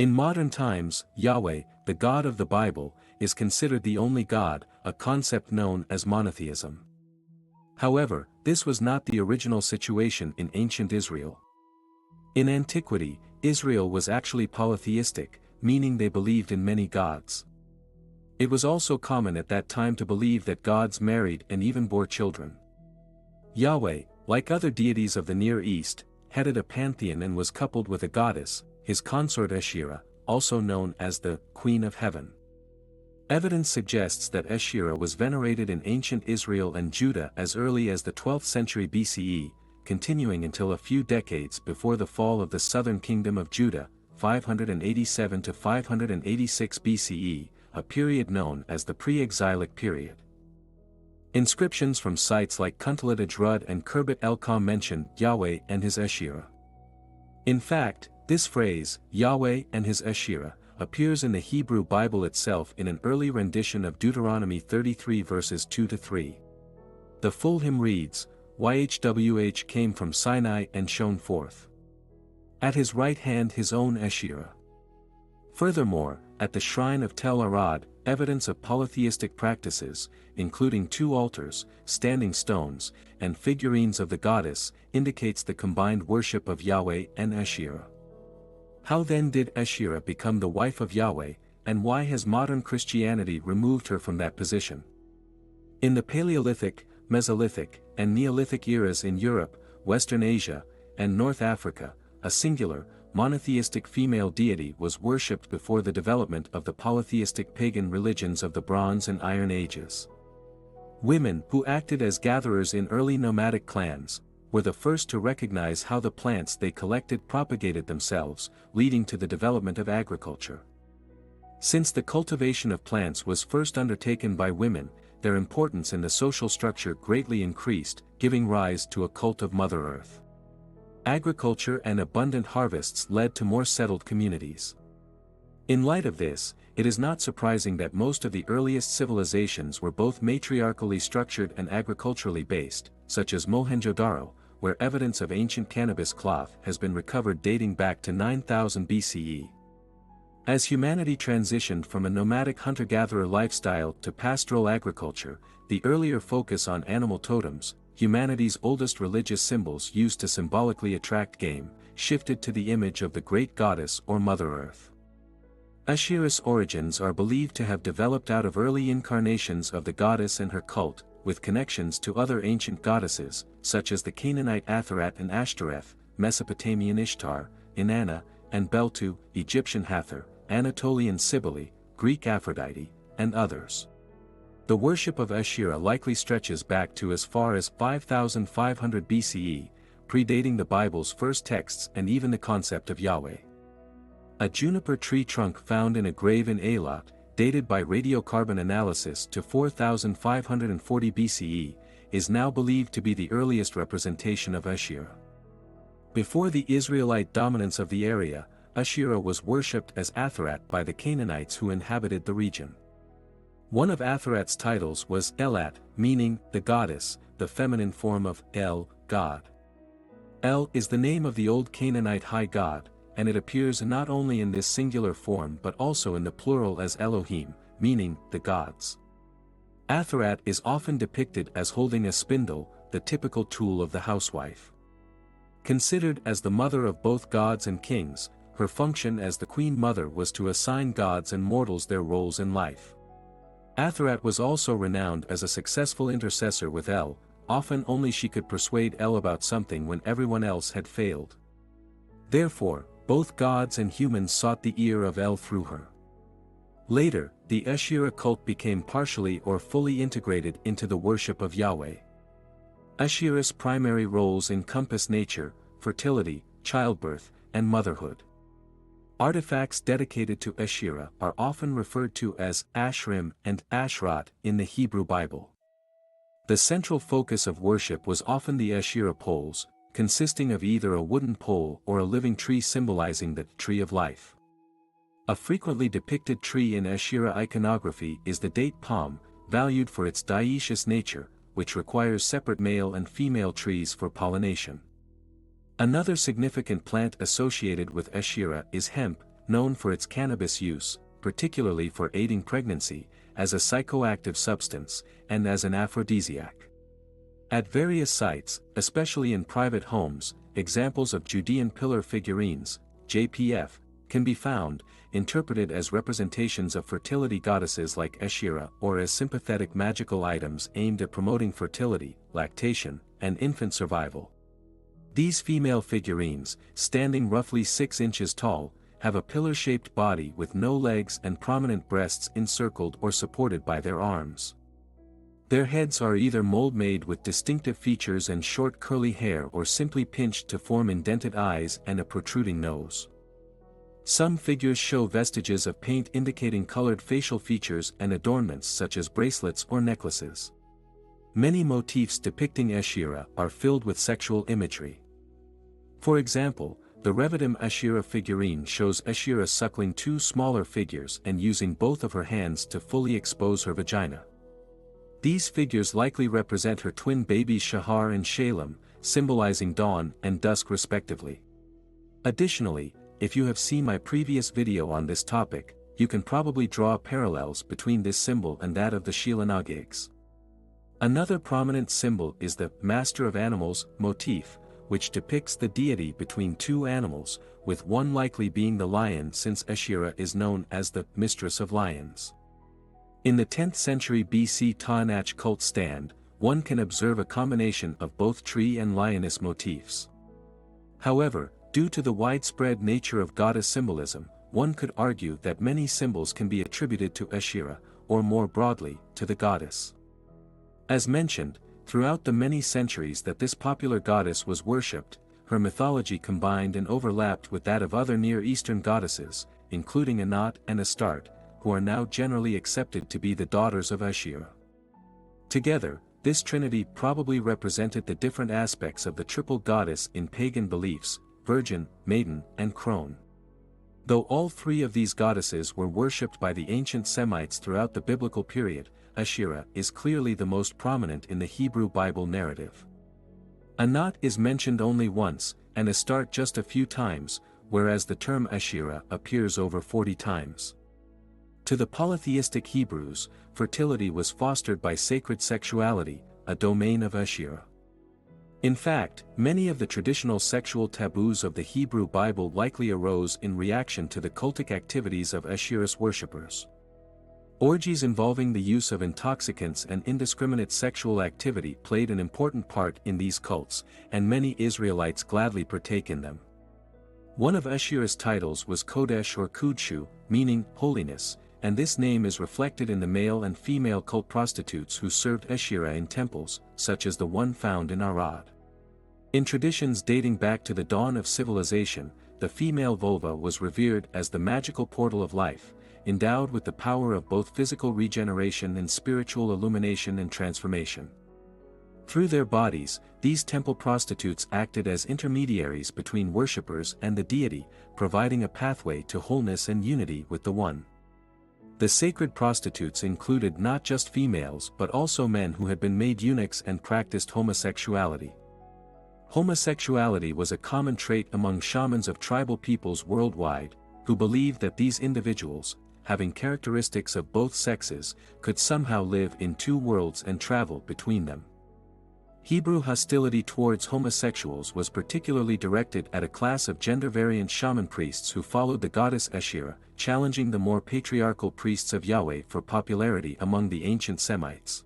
In modern times, Yahweh, the God of the Bible, is considered the only God, a concept known as monotheism. However, this was not the original situation in ancient Israel. In antiquity, Israel was actually polytheistic, meaning they believed in many gods. It was also common at that time to believe that gods married and even bore children. Yahweh, like other deities of the Near East, headed a pantheon and was coupled with a goddess, his consort Asherah, also known as the Queen of Heaven. Evidence suggests that Asherah was venerated in ancient Israel and Judah as early as the 12th century BCE, continuing until a few decades before the fall of the southern kingdom of Judah, 587 to 586 BCE, a period known as the pre-exilic period. Inscriptions from sites like Kuntalat Ajrud and Khirbet el-Qam mention Yahweh and his Asherah. In fact, this phrase, Yahweh and his Asherah, appears in the Hebrew Bible itself in an early rendition of Deuteronomy 33 verses 2-3. The full hymn reads, YHWH came from Sinai and shone forth. At his right hand his own Asherah. Furthermore, at the shrine of Tel Arad, evidence of polytheistic practices, including 2 altars, standing stones, and figurines of the goddess, indicates the combined worship of Yahweh and Asherah. How then did Asherah become the wife of Yahweh, and why has modern Christianity removed her from that position? In the Paleolithic, Mesolithic, and Neolithic eras in Europe, Western Asia, and North Africa, a singular, monotheistic female deity was worshipped before the development of the polytheistic pagan religions of the Bronze and Iron Ages. Women who acted as gatherers in early nomadic clans, were the first to recognize how the plants they collected propagated themselves, leading to the development of agriculture. Since the cultivation of plants was first undertaken by women, their importance in the social structure greatly increased, giving rise to a cult of Mother Earth. Agriculture and abundant harvests led to more settled communities. In light of this, it is not surprising that most of the earliest civilizations were both matriarchally structured and agriculturally based, such as Mohenjo-Daro, where evidence of ancient cannabis cloth has been recovered dating back to 9000 BCE. As humanity transitioned from a nomadic hunter-gatherer lifestyle to pastoral agriculture, the earlier focus on animal totems, humanity's oldest religious symbols used to symbolically attract game, shifted to the image of the great goddess or Mother Earth. Asherah's origins are believed to have developed out of early incarnations of the goddess and her cult, with connections to other ancient goddesses, such as the Canaanite Atharat and Ashtoreth, Mesopotamian Ishtar, Inanna, and Beltu, Egyptian Hathor, Anatolian Cybele, Greek Aphrodite, and others. The worship of Asherah likely stretches back to as far as 5500 BCE, predating the Bible's first texts and even the concept of Yahweh. A juniper tree trunk found in a grave in Eilat, dated by radiocarbon analysis to 4540 BCE, is now believed to be the earliest representation of Asherah. Before the Israelite dominance of the area, Asherah was worshipped as Atharat by the Canaanites who inhabited the region. One of Atharat's titles was Elat, meaning the goddess, the feminine form of El, God. El is the name of the old Canaanite high god, and it appears not only in this singular form but also in the plural as Elohim, meaning the gods. Atharat is often depicted as holding a spindle, the typical tool of the housewife. Considered as the mother of both gods and kings, her function as the queen mother was to assign gods and mortals their roles in life. Atharat was also renowned as a successful intercessor with El, often only she could persuade El about something when everyone else had failed. Therefore, both gods and humans sought the ear of El through her. Later, the Asherah cult became partially or fully integrated into the worship of Yahweh. Asherah's primary roles encompass nature, fertility, childbirth, and motherhood. Artifacts dedicated to Asherah are often referred to as Ashrim and Ashrot in the Hebrew Bible. The central focus of worship was often the Asherah poles, consisting of either a wooden pole or a living tree symbolizing the tree of life. A frequently depicted tree in Asherah iconography is the date palm, valued for its dioecious nature, which requires separate male and female trees for pollination. Another significant plant associated with Asherah is hemp, known for its cannabis use, particularly for aiding pregnancy, as a psychoactive substance, and as an aphrodisiac. At various sites, especially in private homes, examples of Judean pillar figurines, JPF, can be found, interpreted as representations of fertility goddesses like Asherah or as sympathetic magical items aimed at promoting fertility, lactation, and infant survival. These female figurines, standing roughly 6 inches tall, have a pillar-shaped body with no legs and prominent breasts encircled or supported by their arms. Their heads are either mold-made with distinctive features and short curly hair or simply pinched to form indented eyes and a protruding nose. Some figures show vestiges of paint indicating colored facial features and adornments such as bracelets or necklaces. Many motifs depicting Asherah are filled with sexual imagery. For example, the Revidim Asherah figurine shows Asherah suckling 2 smaller figures and using both of her hands to fully expose her vagina. These figures likely represent her twin babies Shahar and Shalem, symbolizing dawn and dusk respectively. Additionally, if you have seen my previous video on this topic, you can probably draw parallels between this symbol and that of the Shilanagigs. Another prominent symbol is the Master of Animals motif, which depicts the deity between 2 animals, with one likely being the lion since Asherah is known as the Mistress of Lions. In the 10th century BC Ta'anach cult stand, one can observe a combination of both tree and lioness motifs. However, due to the widespread nature of goddess symbolism, one could argue that many symbols can be attributed to Asherah, or more broadly, to the goddess. As mentioned, throughout the many centuries that this popular goddess was worshipped, her mythology combined and overlapped with that of other Near Eastern goddesses, including Anat and Astarte, who are now generally accepted to be the daughters of Asherah. Together, this trinity probably represented the different aspects of the triple goddess in pagan beliefs: virgin, maiden, and crone. Though all 3 of these goddesses were worshipped by the ancient Semites throughout the biblical period, Asherah is clearly the most prominent in the Hebrew Bible narrative. Anat is mentioned only once, and Astarte just a few times, whereas the term Asherah appears over 40 times. To the polytheistic Hebrews, fertility was fostered by sacred sexuality, a domain of Asherah. In fact, many of the traditional sexual taboos of the Hebrew Bible likely arose in reaction to the cultic activities of Asherah's worshippers. Orgies involving the use of intoxicants and indiscriminate sexual activity played an important part in these cults, and many Israelites gladly partake in them. One of Asherah's titles was Kodesh or Kudshu, meaning holiness, and this name is reflected in the male and female cult prostitutes who served Asherah in temples, such as the one found in Arad. In traditions dating back to the dawn of civilization, the female vulva was revered as the magical portal of life, endowed with the power of both physical regeneration and spiritual illumination and transformation. Through their bodies, these temple prostitutes acted as intermediaries between worshippers and the deity, providing a pathway to wholeness and unity with the One. The sacred prostitutes included not just females but also men who had been made eunuchs and practiced homosexuality. Homosexuality was a common trait among shamans of tribal peoples worldwide, who believed that these individuals, having characteristics of both sexes, could somehow live in 2 worlds and travel between them. Hebrew hostility towards homosexuals was particularly directed at a class of gender-variant shaman priests who followed the goddess Asherah, challenging the more patriarchal priests of Yahweh for popularity among the ancient Semites.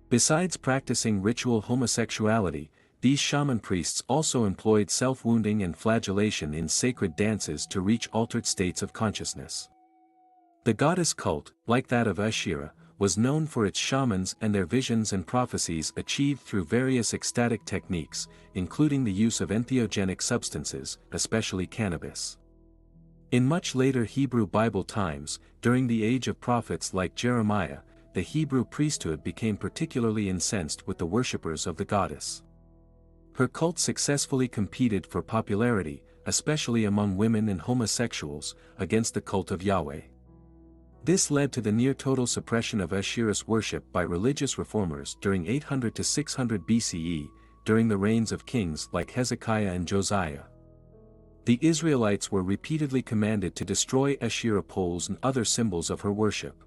Besides practicing ritual homosexuality, these shaman priests also employed self-wounding and flagellation in sacred dances to reach altered states of consciousness. The goddess cult, like that of Asherah, was known for its shamans and their visions and prophecies achieved through various ecstatic techniques, including the use of entheogenic substances, especially cannabis. In much later Hebrew Bible times, during the age of prophets like Jeremiah, the Hebrew priesthood became particularly incensed with the worshippers of the goddess. Her cult successfully competed for popularity, especially among women and homosexuals, against the cult of Yahweh. This led to the near-total suppression of Asherah's worship by religious reformers during 800 to 600 BCE, during the reigns of kings like Hezekiah and Josiah. The Israelites were repeatedly commanded to destroy Asherah poles and other symbols of her worship.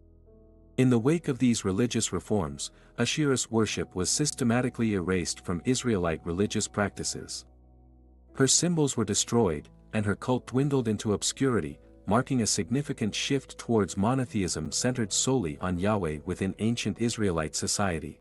In the wake of these religious reforms, Asherah's worship was systematically erased from Israelite religious practices. Her symbols were destroyed, and her cult dwindled into obscurity, marking a significant shift towards monotheism centered solely on Yahweh within ancient Israelite society.